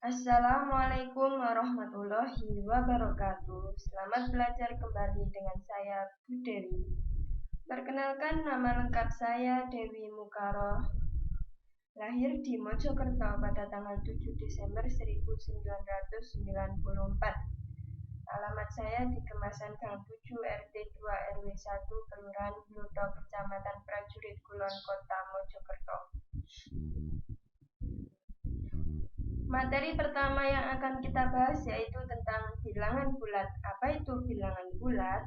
Assalamualaikum warahmatullahi wabarakatuh. Selamat belajar kembali dengan saya Bu Dewi. Perkenalkan, nama lengkap saya Dewi Mukaroh. Lahir di Mojokerto pada tanggal 7 Desember 1994. Alamat saya di Kemasan Gang 7 RT 2 RW 1 Kelurahan Bluto, Kecamatan Prajurit Kulon, Kota Mojokerto. Materi pertama yang akan kita bahas yaitu tentang bilangan bulat. Apa itu bilangan bulat?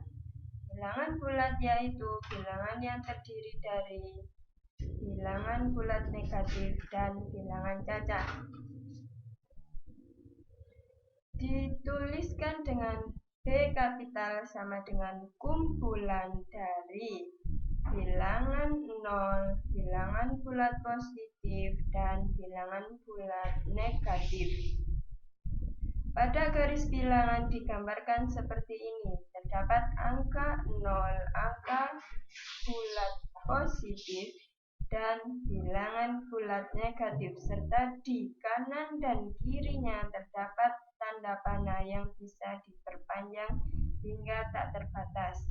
Bilangan bulat yaitu bilangan yang terdiri dari bilangan bulat negatif dan bilangan cacat. Dituliskan dengan B kapital sama dengan kumpulan dari bilangan 0, bilangan bulat positif, dan bilangan bulat negatif. Pada garis bilangan digambarkan seperti ini. Terdapat angka 0, angka bulat positif, dan bilangan bulat negatif, serta di kanan dan kirinya terdapat tanda panah yang bisa diperpanjang hingga tak terbatas.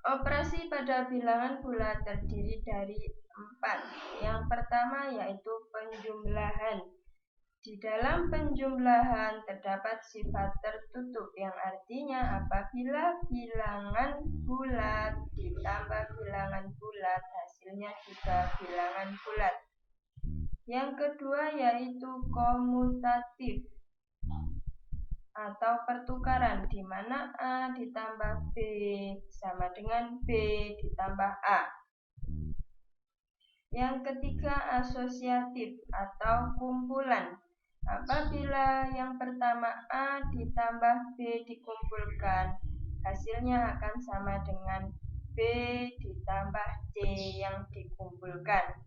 Operasi pada bilangan bulat terdiri dari 4. Yang pertama yaitu penjumlahan. Di dalam penjumlahan terdapat sifat tertutup yang artinya apabila bilangan bulat ditambah bilangan bulat hasilnya juga bilangan bulat. Yang kedua yaitu komutatif atau pertukaran, di mana A ditambah B sama dengan B ditambah A. Yang ketiga asosiatif atau kumpulan. Apabila yang pertama A ditambah B dikumpulkan, hasilnya akan sama dengan B ditambah C yang dikumpulkan.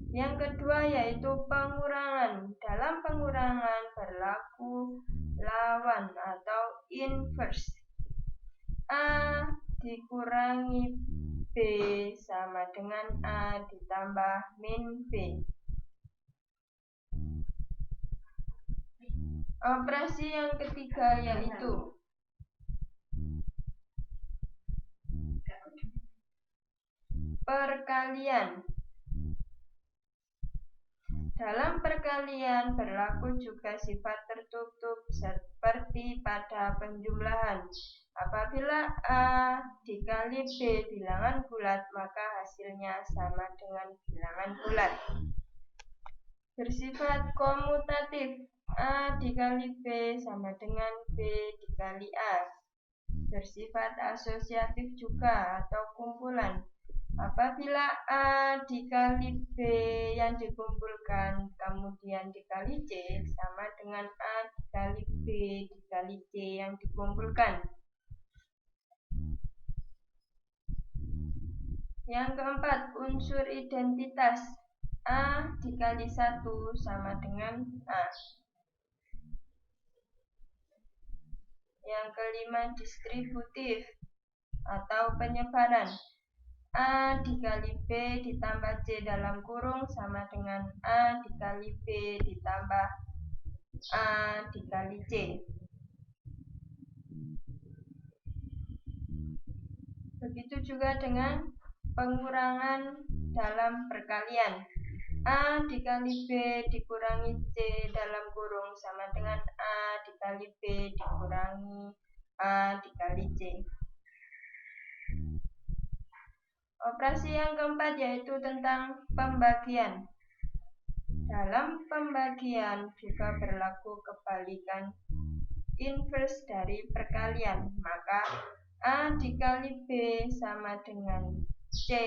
Yang kedua yaitu pengurangan. Dalam pengurangan berlaku lawan atau inverse. A dikurangi B sama dengan A ditambah min B. Operasi yang ketiga yaitu perkalian. Dalam perkalian berlaku juga sifat tertutup seperti pada penjumlahan. Apabila A dikali B bilangan bulat, maka hasilnya sama dengan bilangan bulat. Bersifat komutatif, A dikali B sama dengan B dikali A. Bersifat asosiatif juga atau kumpulan. Apabila A dikali B yang dikumpulkan kemudian dikali C sama dengan A dikali B dikali C yang dikumpulkan. Yang keempat, unsur identitas. A dikali 1 sama dengan A. Yang kelima, distributif atau penyebaran. A dikali B ditambah C dalam kurung sama dengan A dikali B ditambah A dikali C. Begitu juga dengan pengurangan dalam perkalian. A dikali B dikurangi C dalam kurung sama dengan A dikali B dikurangi A dikali C. Operasi yang keempat yaitu tentang pembagian. Dalam pembagian juga berlaku kebalikan inverse dari perkalian. Maka A dikali B sama dengan C,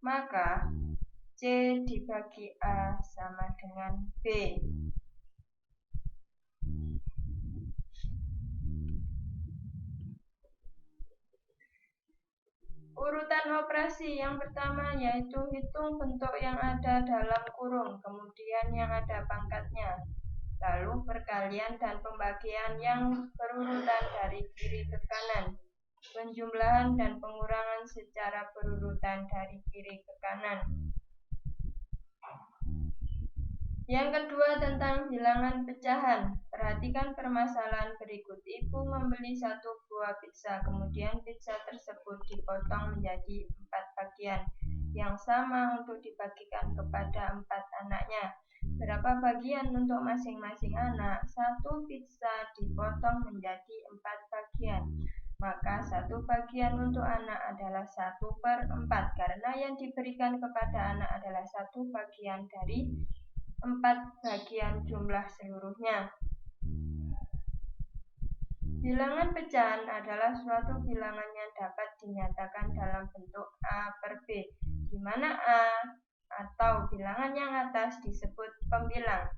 maka C dibagi A sama dengan B. Urutan operasi yang pertama yaitu hitung bentuk yang ada dalam kurung, kemudian yang ada pangkatnya, lalu perkalian dan pembagian yang berurutan dari kiri ke kanan. penjumlahan dan pengurangan secara berurutan dari kiri ke kanan. Yang kedua tentang bilangan pecahan. Perhatikan permasalahan berikut. Ibu membeli 1 buah pizza, kemudian pizza tersebut dipotong menjadi 4 bagian yang sama untuk dibagikan kepada 4 anaknya. Berapa bagian untuk masing-masing anak? 1 pizza dipotong menjadi 4 bagian. Maka 1 bagian untuk anak adalah 1/4 karena yang diberikan kepada anak adalah 1 bagian dari 4 bagian jumlah seluruhnya. Bilangan pecahan adalah suatu bilangan yang dapat dinyatakan dalam bentuk A per B, di mana A atau bilangan yang atas disebut pembilang,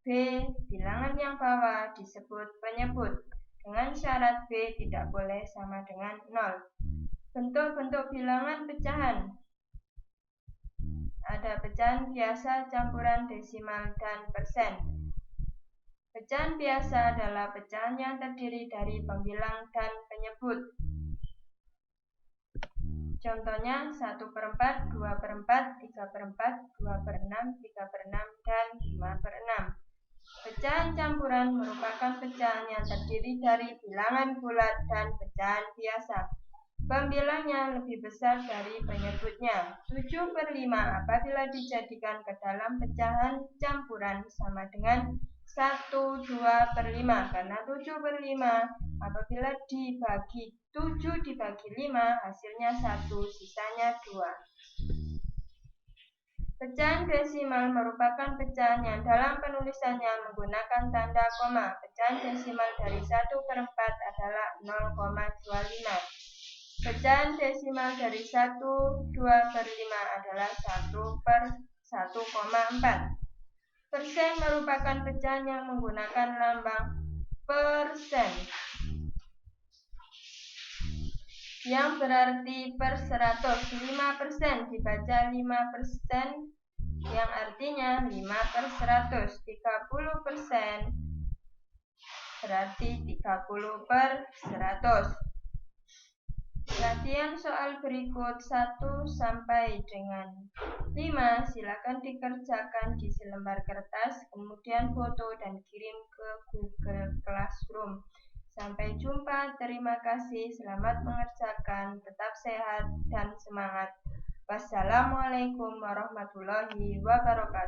B bilangan yang bawah disebut penyebut, dengan syarat B tidak boleh sama dengan 0. Bentuk-bentuk bilangan pecahan. Ada pecahan biasa, campuran, desimal, dan persen. Pecahan biasa adalah pecahan yang terdiri dari pembilang dan penyebut. Contohnya 1/4, 2/4, 3/4, 2/6, 3/6, dan 5/6. Pecahan campuran merupakan pecahan yang terdiri dari bilangan bulat dan pecahan biasa. Pembilangnya lebih besar dari penyebutnya. 7/5 apabila dijadikan ke dalam pecahan campuran sama dengan 1/2/5 karena 7/5 apabila dibagi 7 dibagi 5 hasilnya 1, sisanya 2. Pecahan desimal merupakan pecahan yang dalam penulisannya menggunakan tanda koma. Pecahan desimal dari 1/4 adalah 0,25. Pecahan desimal dari 1/2/5 adalah 1/1,4. Persen merupakan pecahan yang menggunakan lambang persen, yang berarti per 100. 5% dibaca 5%, yang artinya 5/100. 30% berarti 30/100. Latihan soal berikut 1 sampai dengan 5 silakan dikerjakan di selembar kertas, kemudian foto dan kirim ke Google Classroom. Sampai jumpa, terima kasih, selamat mengerjakan, tetap sehat dan semangat. Wassalamualaikum warahmatullahi wabarakatuh.